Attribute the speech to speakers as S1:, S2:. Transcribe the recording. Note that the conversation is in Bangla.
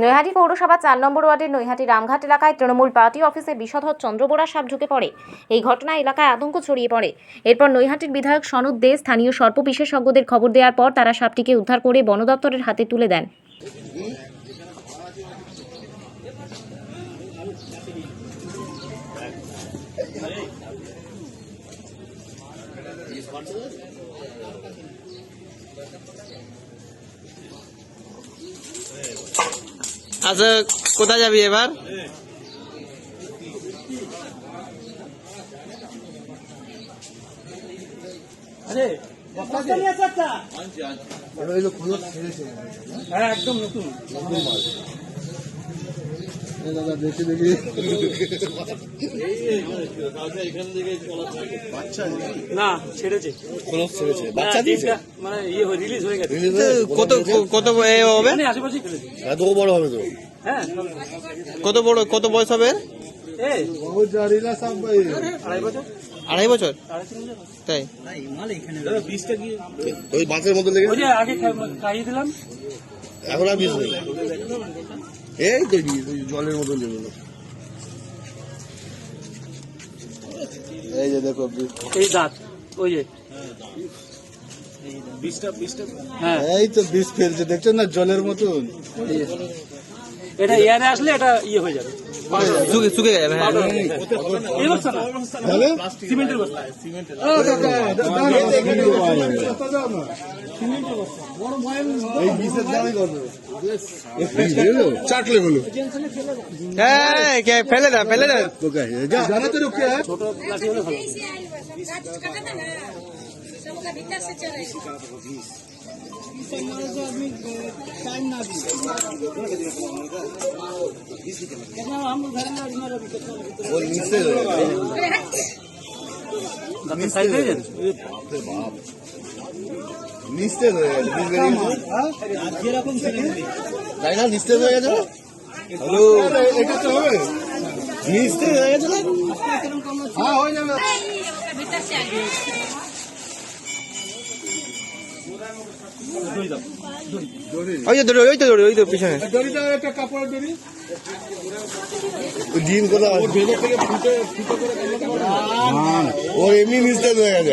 S1: নৈহাটি পৌরসভা ৪ নম্বর ওয়ার্ডের নৈহাটি রামঘাট এলাকায় তৃণমূল পার্টি অফিসে বিষধর চন্দ্রবোরা সাপ ঢুকে পড়ে। এই ঘটনায় এলাকায় আতঙ্ক ছড়িয়ে পড়ে। এরপর নৈহাটির বিধায়ক সনদ দে স্থানীয় সর্প বিশেষজ্ঞদের খবর দেওয়ার পর তারা সাপটিকে উদ্ধার করে বন দপ্তরের হাতে তুলে দেন।
S2: আচ্ছা, কোথায় যাবি এবার?
S3: হ্যাঁ, একদম নতুন দাদা, দেখি দেখি না ছেড়েছে, বাচ্চা দিয়েছে, মানে রিলিজ হয়ে গেছে।
S2: কত কত হবে?
S3: আশেপাশে খেলেছে।
S4: এত বড় হবে তো?
S3: হ্যাঁ,
S2: কত বয়স হবে? আড়াই বছর। তাই
S3: বীজটা কি
S4: ওই বাসের মধ্যে লেগে
S3: আগে খাইয়ে দিলাম,
S4: এখন আর বিষ নেই। এই তো জলের মতো লেগে গেল। এই যে দেখো
S3: এই দাঁত, ওই যে বীজটা, হ্যাঁ
S4: এই তো বিষ ফেলছে, দেখছেন না, জলের মতন।
S3: এটা এয়ারে আসলে এটা ইয়ে হয়ে যাবে,
S2: শুকে যাবে। হ্যাঁ,
S3: এই বস্তা না, সিমেন্টের বস্তা,
S4: এই বিষের দামই কত? চাটলে বলো,
S2: ফেলে দাও, ফেলে দাও।
S4: জানাতে রুখে
S3: ছোট লাঠি হলে ভালো।
S4: নিস্তেজ হয়ে গেছে, তাই না? নিস্তেজ হয়ে গেছে। হ্যালো, এটা তো হবে, নিস্তেজ হয়ে গেছে না? হ্যাঁ, হয়ে যাবে।
S2: ওই তো পিছনে
S4: দড়িটা একটা কাপড়ের দড়ি, ডিম কোথাও থেকে ফুটে করে, ওর এমনি নিস্তেজ হয়ে গেছে।